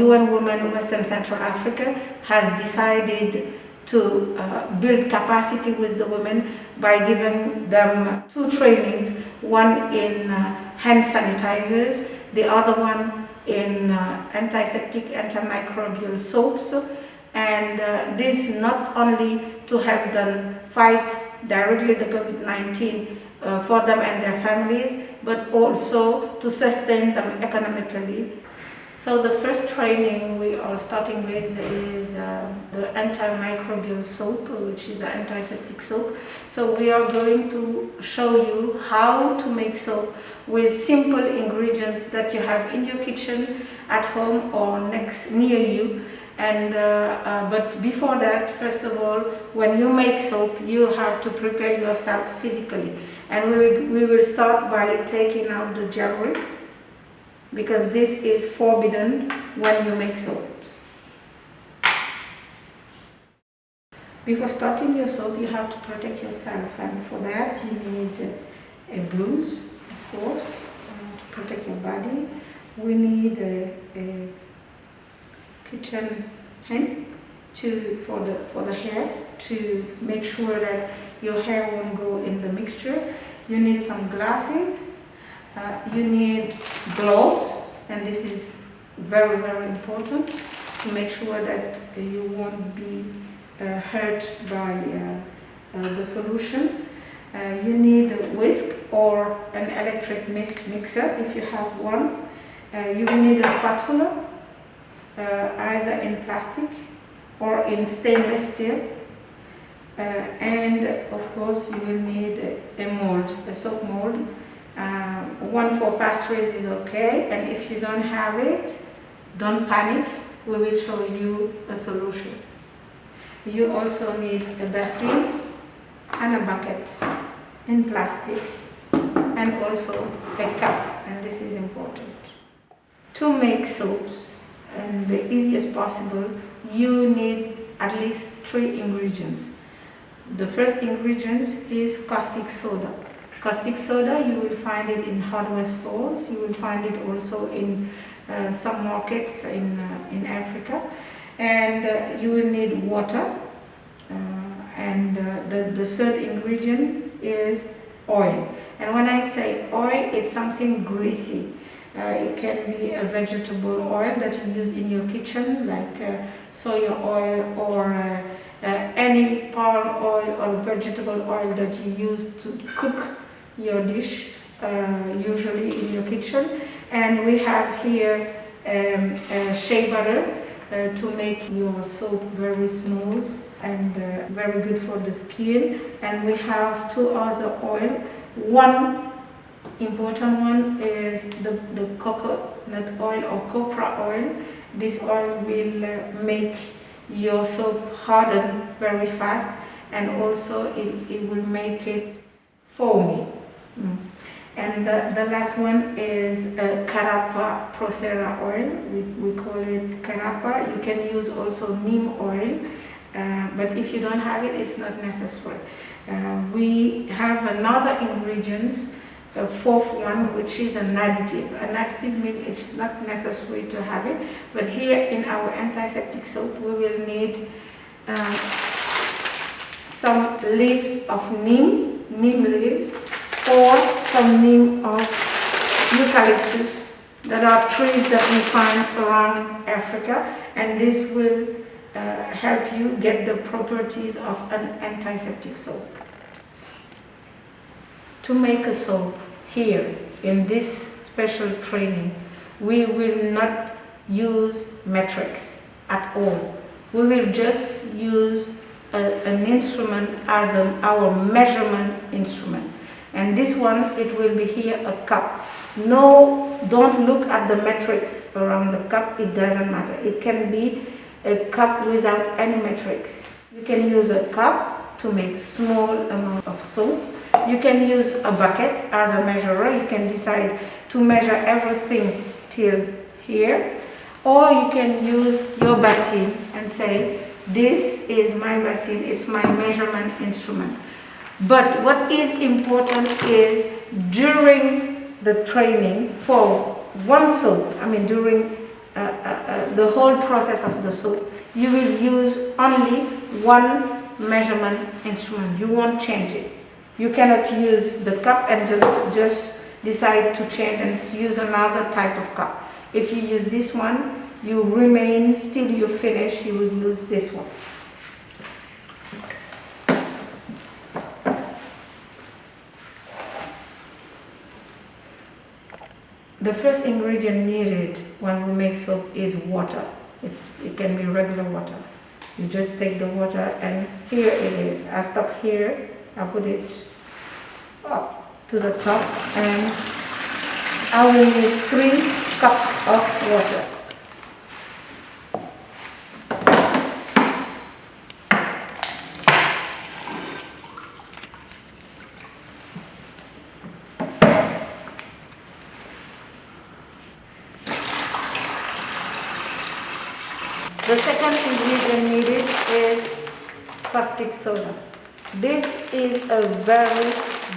UN Women Western Central Africa has decided to build capacity with the women by giving them 2 trainings, one in hand sanitizers, the other one in antiseptic, antimicrobial soaps, and this not only to help them fight directly the COVID-19 for them and their families, but also to sustain them economically. So the first training we are starting with is the antimicrobial soap, which is an antiseptic soap. So we are going to show you how to make soap with simple ingredients that you have in your kitchen, at home, or near you. And but before that, first of all, when you make soap, you have to prepare yourself physically. And we will start by taking out the jewelry, because this is forbidden when you make soaps. Before starting your soap, you have to protect yourself, and for that you need a blouse, of course, to protect your body. We need a kitchen hen for the hair, to make sure that your hair won't go in the mixture. You need some glasses. You need gloves, and this is very, very important to make sure that you won't be hurt by the solution. You need a whisk or an electric mixer if you have one. You will need a spatula, either in plastic or in stainless steel. And of course you will need a mold, a soap mold. One for pastries is okay, and if you don't have it, don't panic, we will show you a solution. You also need a basin and a bucket in plastic, and also a cup, and this is important. To make soaps, and the easiest possible, you need at least 3 ingredients. The first ingredient is caustic soda. Caustic soda, you will find it in hardware stores. You will find it also in some markets in Africa. And you will need water. And the third ingredient is oil. And when I say oil, it's something greasy. It can be a vegetable oil that you use in your kitchen, like soya oil, or any palm oil or vegetable oil that you use to cook your dish, usually in your kitchen. And we have here shea butter to make your soap very smooth and very good for the skin. And we have 2 other oil. One important one is the coconut oil or copra oil. This oil will make your soap harden very fast, and also it will make it foamy. And the last one is Carapa Procera oil. We call it Carapa. You can use also neem oil, but if you don't have it, it's not necessary. We have another ingredient, the 4th one, which is an additive. An additive means it's not necessary to have it, but here in our antiseptic soap we will need some leaves of neem leaves, or some neem of eucalyptus, that are trees that we find around Africa, and this will help you get the properties of an antiseptic soap. To make a soap here in this special training, we will not use metrics at all. We will just use an instrument as our measurement instrument. And this one, it will be here a cup. No, don't look at the metrics around the cup, it doesn't matter. It can be a cup without any metrics. You can use a cup to make small amount of soap. You can use a bucket as a measurer. You can decide to measure everything till here. Or you can use your basin and say, this is my basin, it's my measurement instrument. But what is important is during the training for one soap, I mean during the the whole process of the soap, you will use only one measurement instrument. You won't change it. You cannot use the cup and just decide to change and use another type of cup. If you use this one, you remain, still you finish, you will use this one. The first ingredient needed when we make soap is water. It can be regular water. You just take the water, and here it is. I stop here, I put it up to the top, and I will need 3 cups of water. The second ingredient needed is caustic soda. This is a very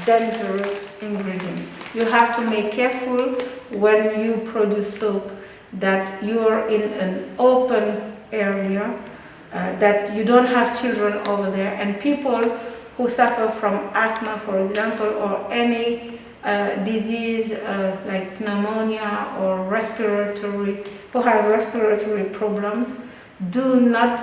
dangerous ingredient. You have to make careful when you produce soap that you are in an open area, that you don't have children over there, and people who suffer from asthma, for example, or any disease like pneumonia or who has respiratory problems, do not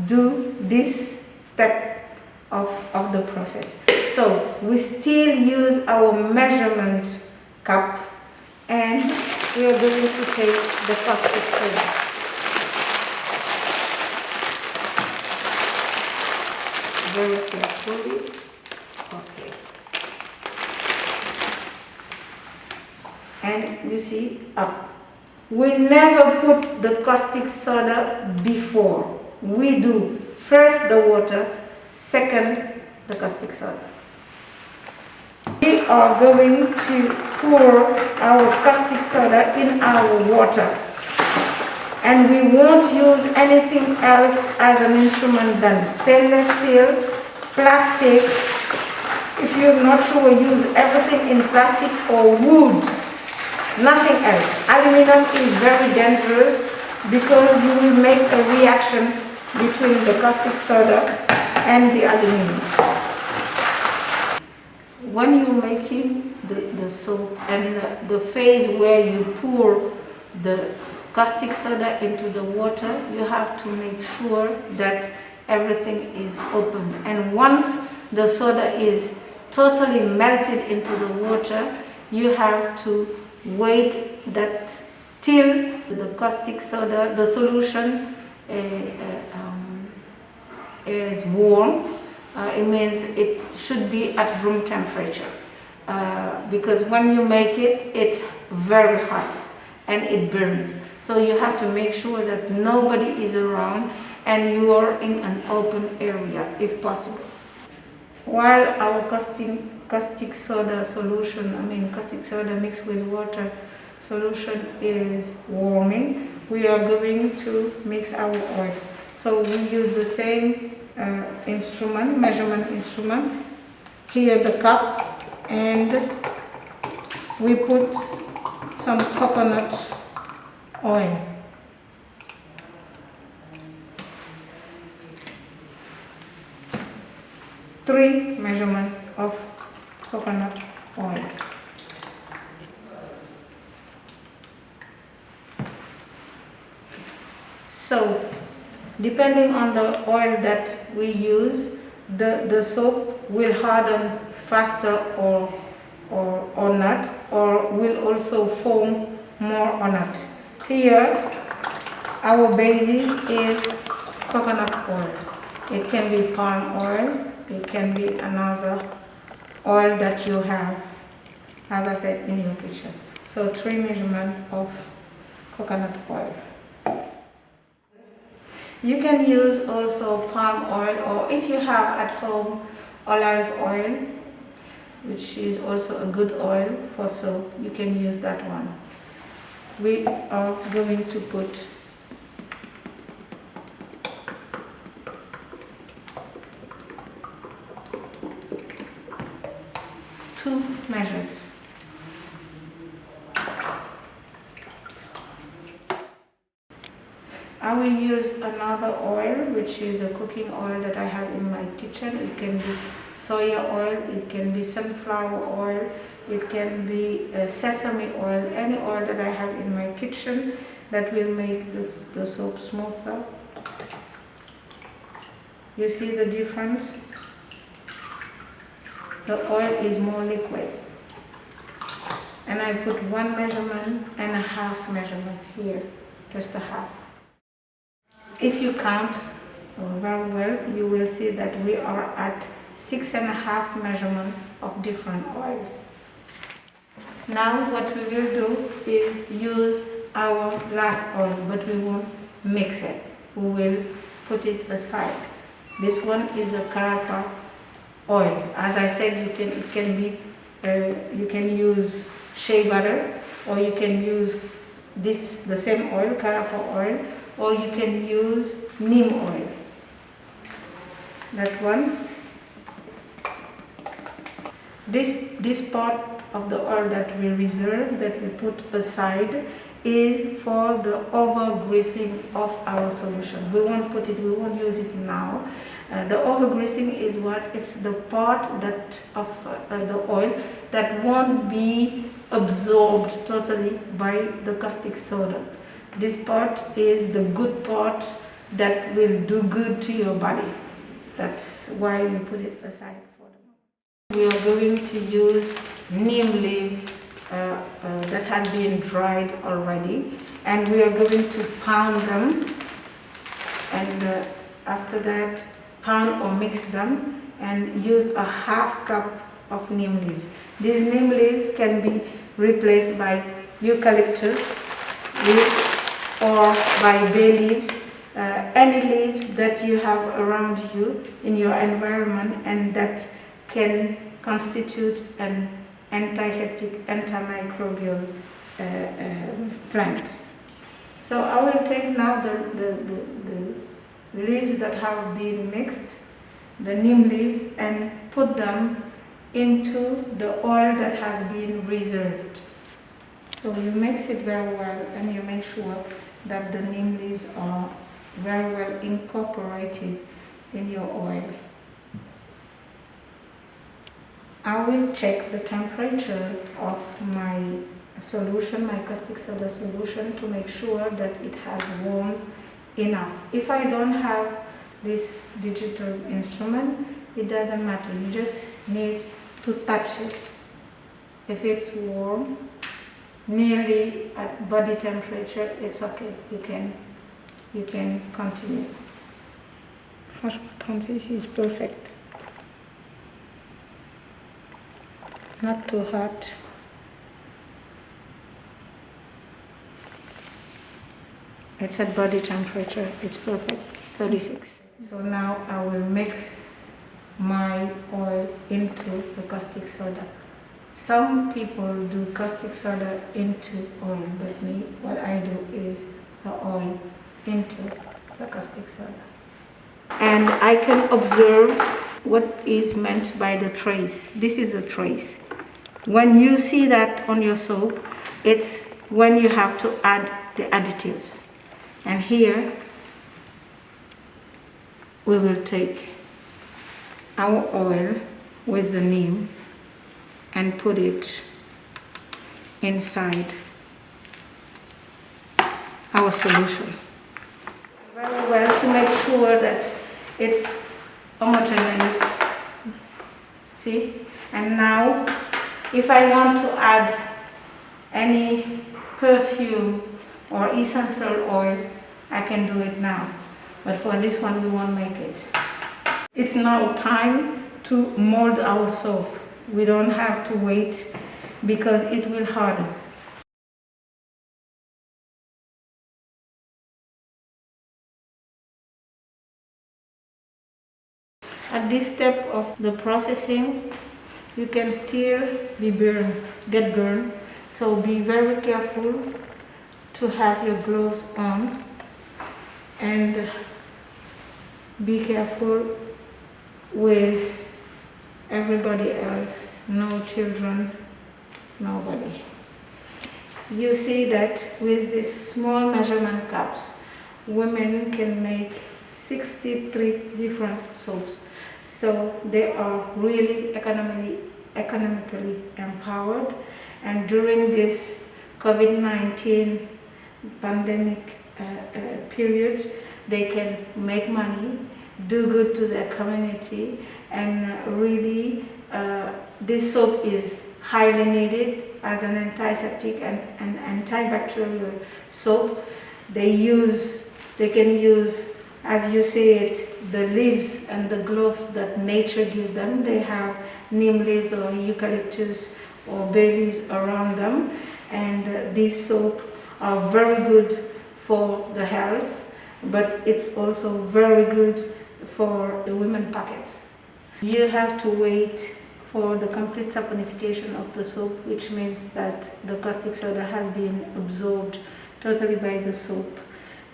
do this step of the process. So we still use our measurement cup, and we are going to take the caustic soda. Very carefully. Okay. And you see, up. We never put the caustic soda before. We do first the water, second the caustic soda. We are going to pour our caustic soda in our water, and we won't use anything else as an instrument than stainless steel, plastic. If you're not sure, use everything in plastic or wood. Nothing else. Aluminum is very dangerous because you will make a reaction between the caustic soda and the aluminum. When you're making the soap and the phase where you pour the caustic soda into the water, you have to make sure that everything is open. And once the soda is totally melted into the water, you have to wait that till the caustic soda, the solution is warm. It means it should be at room temperature, because when you make it, it's very hot and it burns. So you have to make sure that nobody is around and you are in an open area if possible. While our caustic soda solution, caustic soda mixed with water solution is warming, we are going to mix our oils. So we use the same measurement instrument. Here the cup, and we put some coconut oil. Three measurement of coconut oil. So, depending on the oil that we use, the soap will harden faster or not, or will also foam more or not. Here, our basis is coconut oil. It can be palm oil, it can be another oil that you have, as I said, in your kitchen. So 3 measurements of coconut oil. You can use also palm oil, or if you have at home olive oil, which is also a good oil for soap, you can use that one. We are going to put two measures. I will use another oil, which is a cooking oil that I have in my kitchen. It can be soya oil, it can be sunflower oil, it can be sesame oil, any oil that I have in my kitchen that will make the soap smoother. You see the difference? The oil is more liquid. And I put 1 measurement and a half measurement here, just a half. If you count very well, you will see that we are at 6.5 measurement of different oils. Now what we will do is use our last oil, but we won't mix it. We will put it aside. This one is a carapa oil. As I said, you can use shea butter, or you can use the same oil, carapa oil, or you can use neem oil. That one. This part of the oil that we reserve, that we put aside, is for the over greasing of our solution. We won't use it now. The over greasing is what? It's the part of the oil that won't be absorbed totally by the caustic soda. This part is the good part that will do good to your body. That's why we put it aside for the moment. We are going to use neem leaves that has been dried already, and we are going to pound them, and after that pound or mix them and use a half cup of neem leaves. These neem leaves can be replaced by eucalyptus leaves or by bay leaves, any leaves that you have around you in your environment and that can constitute an antiseptic, antimicrobial plant. So I will take now the leaves that have been mixed, the neem leaves, and put them into the oil that has been reserved. So you mix it very well, and you make sure that the neem leaves are very well incorporated in your oil. I will check the temperature of my solution, my caustic soda solution, to make sure that it has warmed enough. If I don't have this digital instrument, it doesn't matter. You just need to touch it. If it's warm, nearly at body temperature, it's okay. You can continue. Franchement, this is perfect. Not too hot. It's at body temperature. It's perfect. 36. So now I will mix my oil into the caustic soda. Some people do caustic soda into oil, but me, what I do is the oil into the caustic soda. And I can observe what is meant by the trace. This is the trace. When you see that on your soap, it's when you have to add the additives. And here we will take our oil with the neem and put it inside our solution. Very well, to make sure that it's homogeneous. See? And now, if I want to add any perfume or essential oil, I can do it now. But for this one, we won't make it. It's now time to mold our soap. We don't have to wait because it will harden. At this step of the processing, you can still get burned. So be very careful to have your gloves on, and be careful with everybody else, no children, nobody. You see that with these small measurement cups, women can make 63 different soaps. So they are really economically empowered. And during this COVID-19 pandemic period, they can make money, do good to their community, and really this soap is highly needed as an antiseptic and an antibacterial soap. They can use, as you say it, the leaves and the gloves that nature gives them. They have neem leaves or eucalyptus or bay leaves around them, and these soap are very good for the health, but it's also very good for the women pockets. You have to wait for the complete saponification of the soap, which means that the caustic soda has been absorbed totally by the soap.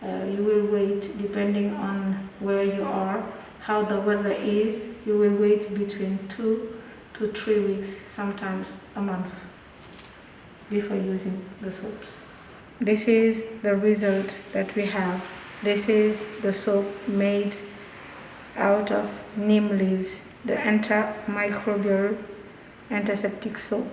You will wait, depending on where you are, how the weather is, you will wait between 2 to 3 weeks, sometimes a month, before using the soaps. This is the result that we have. This is the soap made out of neem leaves, the antimicrobial antiseptic soap.